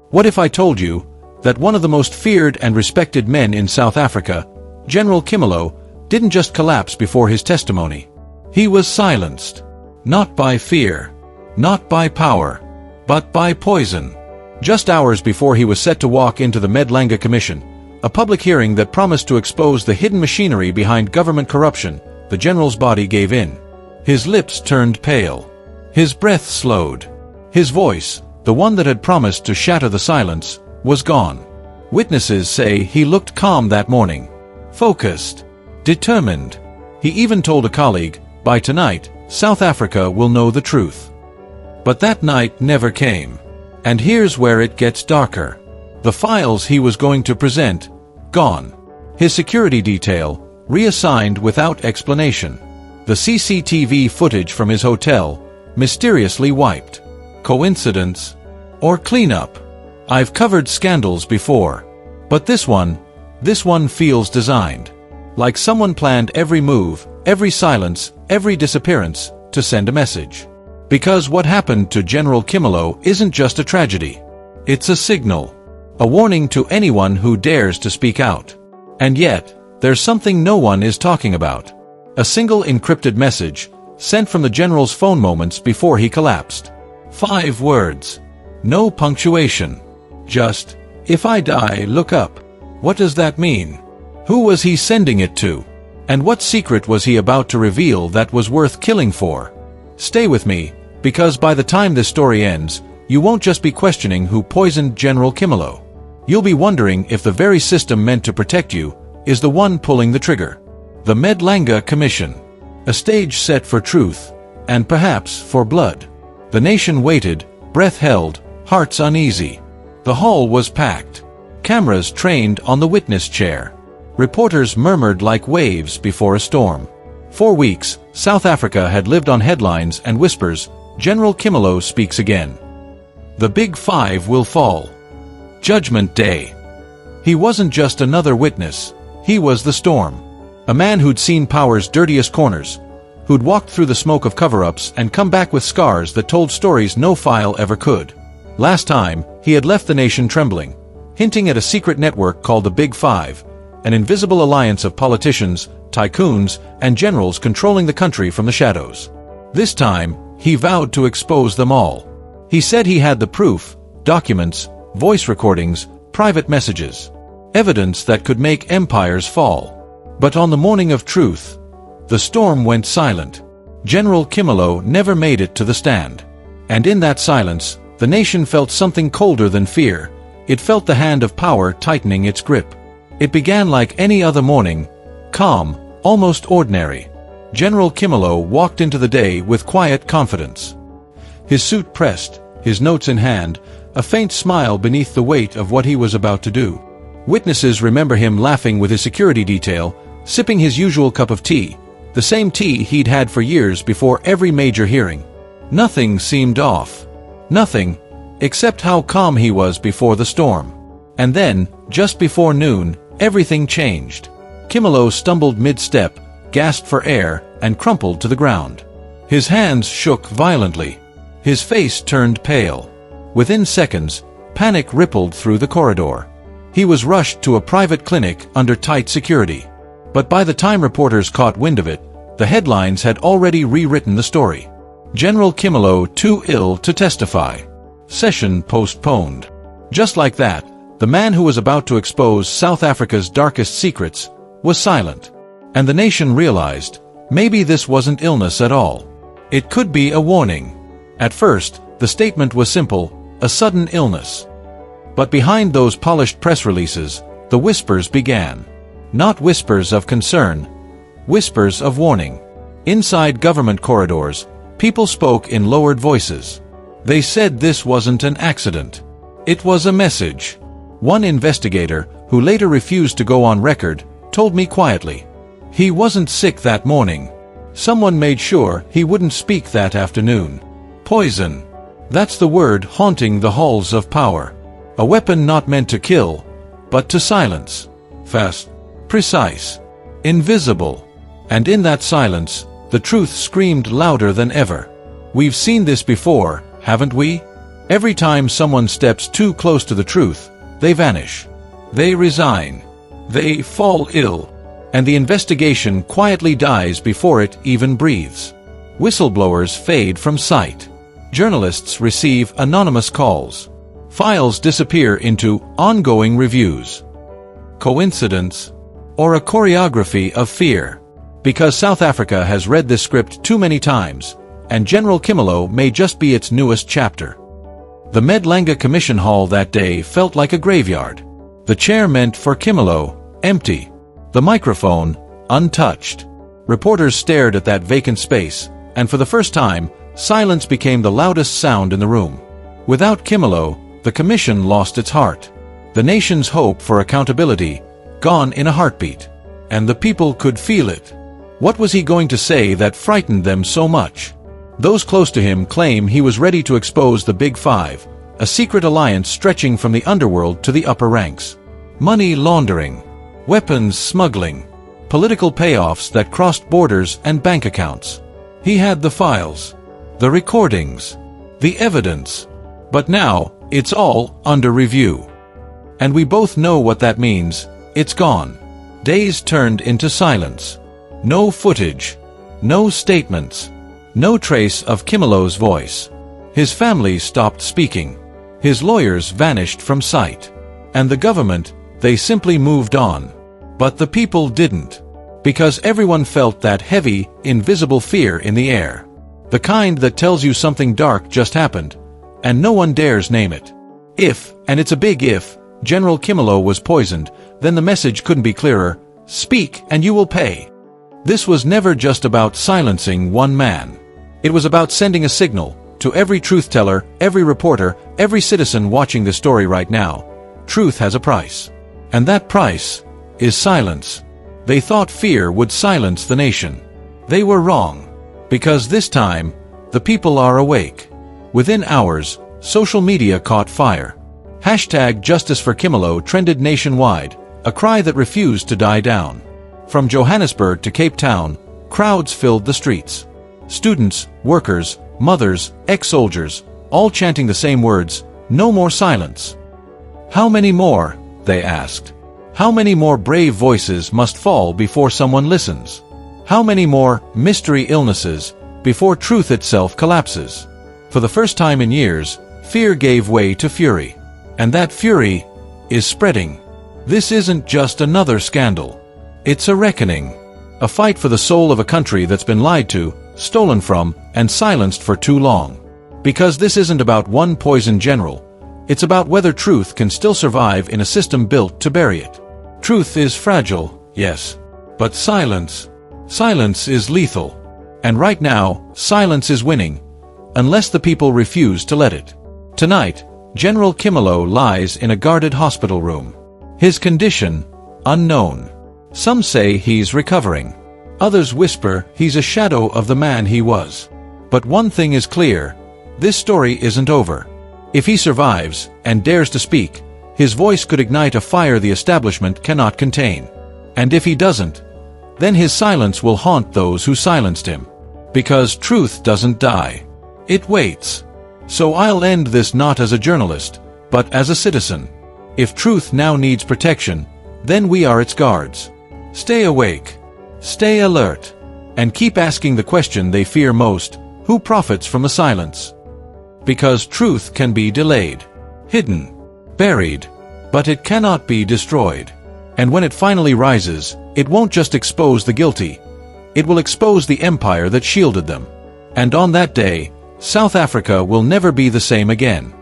What if I told you that one of the most feared and respected men in South Africa, General Khumalo, didn't just collapse before his testimony. He was silenced. Not by fear, not by power, but by poison. Just hours before he was set to walk into the Madlanga Commission, a public hearing that promised to expose the hidden machinery behind government corruption, the general's body gave in. His lips turned pale. His breath slowed. His voice, the one that had promised to shatter the silence, was gone. Witnesses say he looked calm that morning. Focused. Determined. He even told a colleague, by tonight, South Africa will know the truth. But that night never came. And here's where it gets darker. The files he was going to present, gone. His security detail, reassigned without explanation. The CCTV footage from his hotel, mysteriously wiped. Coincidence? Or cleanup? I've covered scandals before. But this one feels designed. Like someone planned every move, every silence, every disappearance, to send a message. Because what happened to General Khumalo isn't just a tragedy. It's a signal. A warning to anyone who dares to speak out. And yet, there's something no one is talking about. A single encrypted message, sent from the general's phone moments before he collapsed. 5 words. No punctuation. Just, "If I die, look up." What does that mean? Who was he sending it to? And what secret was he about to reveal that was worth killing for? Stay with me, because by the time this story ends, you won't just be questioning who poisoned General Khumalo. You'll be wondering if the very system meant to protect you is the one pulling the trigger. The Madlanga Commission. A stage set for truth, and perhaps for blood. The nation waited, breath held, hearts uneasy. The hall was packed. Cameras trained on the witness chair. Reporters murmured like waves before a storm. For weeks, South Africa had lived on headlines and whispers, General Khumalo speaks again. The Big Five will fall. Judgment Day. He wasn't just another witness, he was the storm. A man who'd seen power's dirtiest corners, who'd walked through the smoke of cover-ups and come back with scars that told stories no file ever could. Last time, he had left the nation trembling, hinting at a secret network called the Big Five, an invisible alliance of politicians, tycoons, and generals controlling the country from the shadows. This time, he vowed to expose them all. He said he had the proof, documents, voice recordings, private messages, evidence that could make empires fall. But on the morning of truth, the storm went silent. General Khumalo never made it to the stand. And in that silence, the nation felt something colder than fear. It felt the hand of power tightening its grip. It began like any other morning, calm, almost ordinary. General Khumalo walked into the day with quiet confidence. His suit pressed, his notes in hand, a faint smile beneath the weight of what he was about to do. Witnesses remember him laughing with his security detail, sipping his usual cup of tea, the same tea he'd had for years before every major hearing. Nothing seemed off. Nothing, except how calm he was before the storm. And then, just before noon, everything changed. Khumalo stumbled mid-step, gasped for air, and crumpled to the ground. His hands shook violently. His face turned pale. Within seconds, panic rippled through the corridor. He was rushed to a private clinic under tight security. But by the time reporters caught wind of it, the headlines had already rewritten the story. General Khumalo too ill to testify. Session postponed. Just like that, the man who was about to expose South Africa's darkest secrets was silent. And the nation realized, maybe this wasn't illness at all. It could be a warning. At first, the statement was simple, a sudden illness. But behind those polished press releases, the whispers began. Not whispers of concern, whispers of warning. Inside government corridors, people spoke in lowered voices. They said this wasn't an accident. It was a message. One investigator, who later refused to go on record, told me quietly. He wasn't sick that morning. Someone made sure he wouldn't speak that afternoon. Poison. That's the word haunting the halls of power. A weapon not meant to kill, but to silence. Fast, precise, invisible. And in that silence, the truth screamed louder than ever. We've seen this before, haven't we? Every time someone steps too close to the truth, they vanish. They resign. They fall ill. And the investigation quietly dies before it even breathes. Whistleblowers fade from sight. Journalists receive anonymous calls. Files disappear into ongoing reviews. Coincidence? Or a choreography of fear? Because South Africa has read this script too many times, and General Khumalo may just be its newest chapter. The Madlanga Commission hall that day felt like a graveyard. The chair meant for Khumalo, empty. The microphone, untouched. Reporters stared at that vacant space, and for the first time, silence became the loudest sound in the room. Without Khumalo, the commission lost its heart. The nation's hope for accountability, gone in a heartbeat. And the people could feel it. What was he going to say that frightened them so much? Those close to him claim he was ready to expose the Big Five, a secret alliance stretching from the underworld to the upper ranks. Money laundering, weapons smuggling, political payoffs that crossed borders and bank accounts. He had the files, the recordings, the evidence. But now, it's all under review. And we both know what that means. It's gone. Days turned into silence. No footage. No statements. No trace of Khumalo's voice. His family stopped speaking. His lawyers vanished from sight. And the government, they simply moved on. But the people didn't. Because everyone felt that heavy, invisible fear in the air. The kind that tells you something dark just happened, and no one dares name it. If, and it's a big if, General Khumalo was poisoned, then the message couldn't be clearer: speak and you will pay. This was never just about silencing one man. It was about sending a signal to every truth-teller, every reporter, every citizen watching this story right now. Truth has a price. And that price is silence. They thought fear would silence the nation. They were wrong. Because this time, the people are awake. Within hours, social media caught fire. Hashtag Justice for Khumalo trended nationwide, a cry that refused to die down. From Johannesburg to Cape Town, crowds filled the streets. Students, workers, mothers, ex-soldiers, all chanting the same words: no more silence. How many more? They asked. How many more brave voices must fall before someone listens? How many more mystery illnesses before truth itself collapses? For the first time in years, fear gave way to fury. And that fury is spreading. This isn't just another scandal. It's a reckoning. A fight for the soul of a country that's been lied to, stolen from, and silenced for too long. Because this isn't about one poisoned general. It's about whether truth can still survive in a system built to bury it. Truth is fragile, yes. But silence is lethal. And right now, silence is winning. Unless the people refuse to let it. Tonight, General Khumalo lies in a guarded hospital room. His condition, unknown. Some say he's recovering. Others whisper he's a shadow of the man he was. But one thing is clear. This story isn't over. If he survives, and dares to speak, his voice could ignite a fire the establishment cannot contain. And if he doesn't, then his silence will haunt those who silenced him. Because truth doesn't die. It waits. So I'll end this not as a journalist, but as a citizen. If truth now needs protection, then we are its guards. Stay awake. Stay alert. And keep asking the question they fear most: who profits from the silence? Because truth can be delayed, hidden, buried, but it cannot be destroyed. And when it finally rises, it won't just expose the guilty. It will expose the empire that shielded them. And on that day, South Africa will never be the same again.